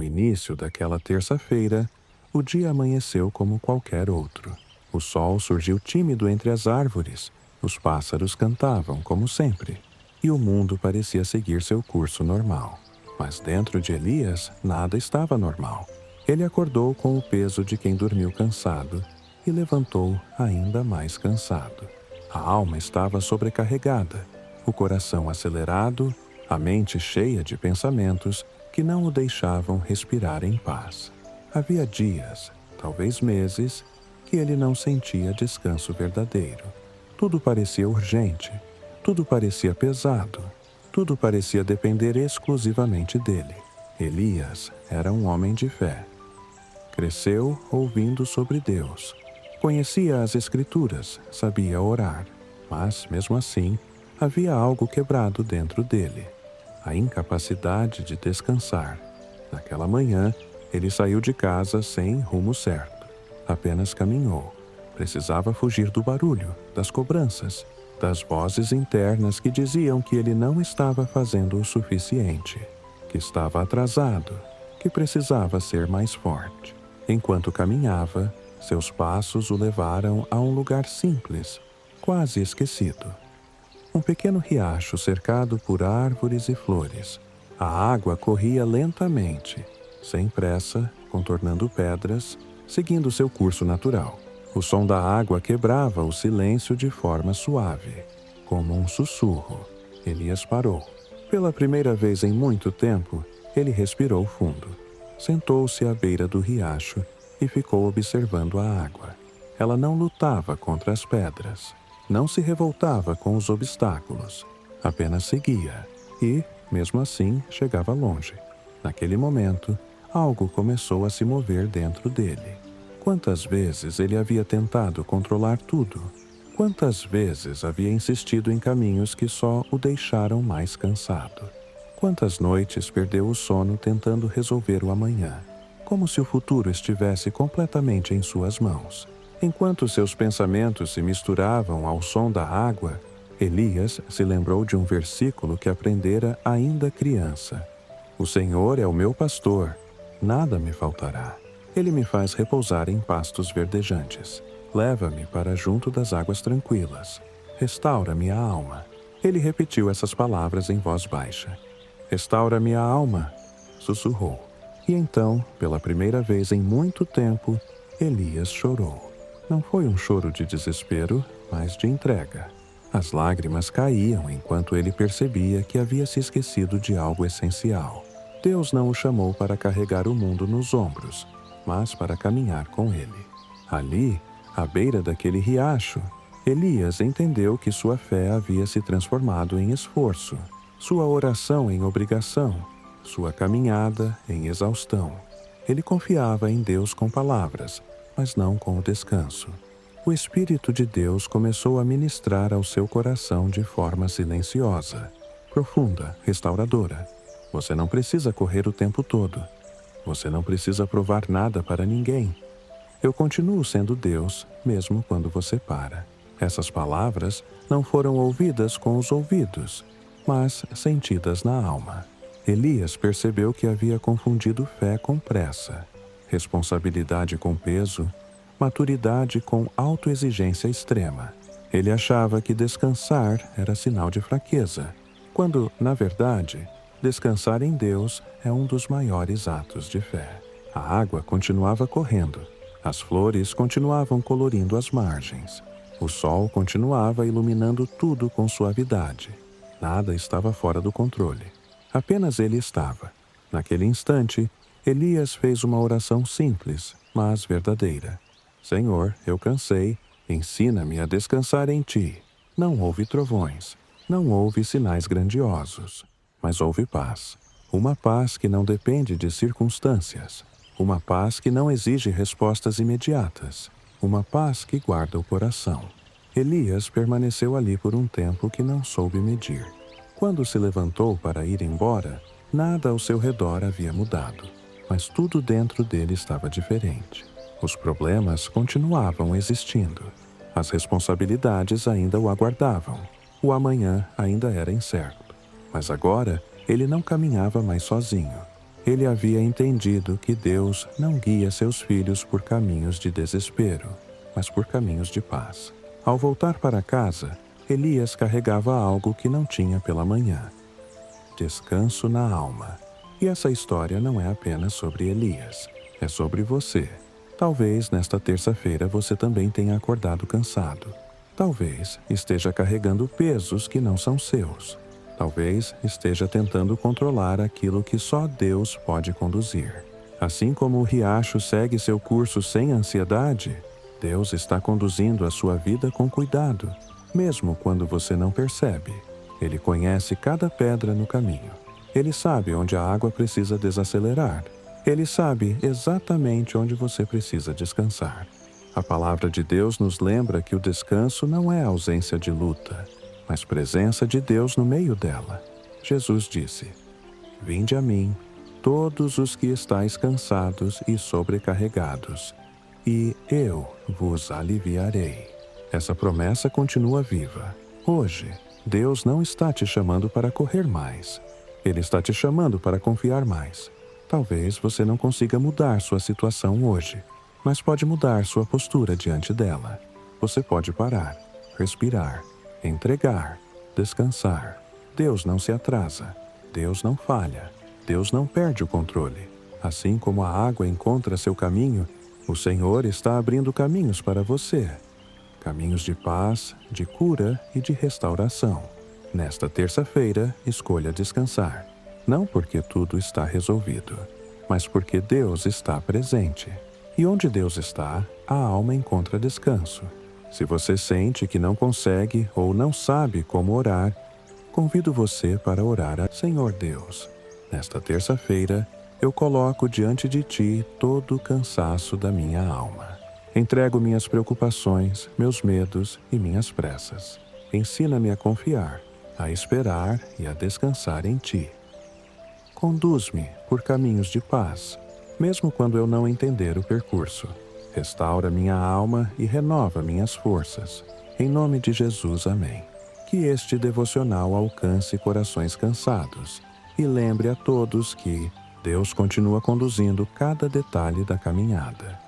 No início daquela terça-feira, o dia amanheceu como qualquer outro. O sol surgiu tímido entre as árvores, os pássaros cantavam como sempre, e o mundo parecia seguir seu curso normal. Mas dentro de Elias, nada estava normal. Ele acordou com o peso de quem dormiu cansado e levantou ainda mais cansado. A alma estava sobrecarregada, o coração acelerado, a mente cheia de pensamentos que não o deixavam respirar em paz. Havia dias, talvez meses, que ele não sentia descanso verdadeiro. Tudo parecia urgente, tudo parecia pesado, tudo parecia depender exclusivamente dele. Elias era um homem de fé. Cresceu ouvindo sobre Deus. Conhecia as Escrituras, sabia orar, mas, mesmo assim, havia algo quebrado dentro dele. A incapacidade de descansar. Naquela manhã, ele saiu de casa sem rumo certo. Apenas caminhou. Precisava fugir do barulho, das cobranças, das vozes internas que diziam que ele não estava fazendo o suficiente, que estava atrasado, que precisava ser mais forte. Enquanto caminhava, seus passos o levaram a um lugar simples, quase esquecido. Um pequeno riacho cercado por árvores e flores. A água corria lentamente, sem pressa, contornando pedras, seguindo seu curso natural. O som da água quebrava o silêncio de forma suave, como um sussurro. Elias parou. Pela primeira vez em muito tempo, ele respirou fundo. Sentou-se à beira do riacho e ficou observando a água. Ela não lutava contra as pedras, não se revoltava com os obstáculos, apenas seguia e, mesmo assim, chegava longe. Naquele momento, algo começou a se mover dentro dele. Quantas vezes ele havia tentado controlar tudo? Quantas vezes havia insistido em caminhos que só o deixaram mais cansado? Quantas noites perdeu o sono tentando resolver o amanhã, como se o futuro estivesse completamente em suas mãos? Enquanto seus pensamentos se misturavam ao som da água, Elias se lembrou de um versículo que aprendera ainda criança. O Senhor é o meu pastor, nada me faltará. Ele me faz repousar em pastos verdejantes. Leva-me para junto das águas tranquilas. Restaura minha alma. Ele repetiu essas palavras em voz baixa. Restaura minha alma, sussurrou. E então, pela primeira vez em muito tempo, Elias chorou. Não foi um choro de desespero, mas de entrega. As lágrimas caíam enquanto ele percebia que havia se esquecido de algo essencial. Deus não o chamou para carregar o mundo nos ombros, mas para caminhar com ele. Ali, à beira daquele riacho, Elias entendeu que sua fé havia se transformado em esforço, sua oração em obrigação, sua caminhada em exaustão. Ele confiava em Deus com palavras, mas não com o descanso. O Espírito de Deus começou a ministrar ao seu coração de forma silenciosa, profunda, restauradora. Você não precisa correr o tempo todo. Você não precisa provar nada para ninguém. Eu continuo sendo Deus, mesmo quando você para. Essas palavras não foram ouvidas com os ouvidos, mas sentidas na alma. Elias percebeu que havia confundido fé com pressa, responsabilidade com peso, maturidade com autoexigência extrema. Ele achava que descansar era sinal de fraqueza, quando, na verdade, descansar em Deus é um dos maiores atos de fé. A água continuava correndo, as flores continuavam colorindo as margens, o sol continuava iluminando tudo com suavidade. Nada estava fora do controle. Apenas ele estava. Naquele instante, Elias fez uma oração simples, mas verdadeira. Senhor, eu cansei, ensina-me a descansar em Ti. Não houve trovões, não houve sinais grandiosos, mas houve paz. Uma paz que não depende de circunstâncias, uma paz que não exige respostas imediatas, uma paz que guarda o coração. Elias permaneceu ali por um tempo que não soube medir. Quando se levantou para ir embora, nada ao seu redor havia mudado, mas tudo dentro dele estava diferente. Os problemas continuavam existindo. As responsabilidades ainda o aguardavam. O amanhã ainda era incerto. Mas agora, ele não caminhava mais sozinho. Ele havia entendido que Deus não guia seus filhos por caminhos de desespero, mas por caminhos de paz. Ao voltar para casa, Elias carregava algo que não tinha pela manhã: descanso na alma. E essa história não é apenas sobre Elias, é sobre você. Talvez nesta terça-feira você também tenha acordado cansado. Talvez esteja carregando pesos que não são seus. Talvez esteja tentando controlar aquilo que só Deus pode conduzir. Assim como o riacho segue seu curso sem ansiedade, Deus está conduzindo a sua vida com cuidado, mesmo quando você não percebe. Ele conhece cada pedra no caminho. Ele sabe onde a água precisa desacelerar. Ele sabe exatamente onde você precisa descansar. A palavra de Deus nos lembra que o descanso não é ausência de luta, mas presença de Deus no meio dela. Jesus disse: "Vinde a mim, todos os que estáis cansados e sobrecarregados, e eu vos aliviarei." Essa promessa continua viva. Hoje, Deus não está te chamando para correr mais. Ele está te chamando para confiar mais. Talvez você não consiga mudar sua situação hoje, mas pode mudar sua postura diante dela. Você pode parar, respirar, entregar, descansar. Deus não se atrasa. Deus não falha. Deus não perde o controle. Assim como a água encontra seu caminho, o Senhor está abrindo caminhos para você. Caminhos de paz, de cura e de restauração. Nesta terça-feira, escolha descansar. Não porque tudo está resolvido, mas porque Deus está presente. E onde Deus está, a alma encontra descanso. Se você sente que não consegue ou não sabe como orar, convido você para orar a Senhor Deus. Nesta terça-feira, eu coloco diante de Ti todo o cansaço da minha alma. Entrego minhas preocupações, meus medos e minhas pressas. Ensina-me a confiar, a esperar e a descansar em Ti. Conduz-me por caminhos de paz, mesmo quando eu não entender o percurso. Restaura minha alma e renova minhas forças. Em nome de Jesus, amém. Que este devocional alcance corações cansados e lembre a todos que Deus continua conduzindo cada detalhe da caminhada.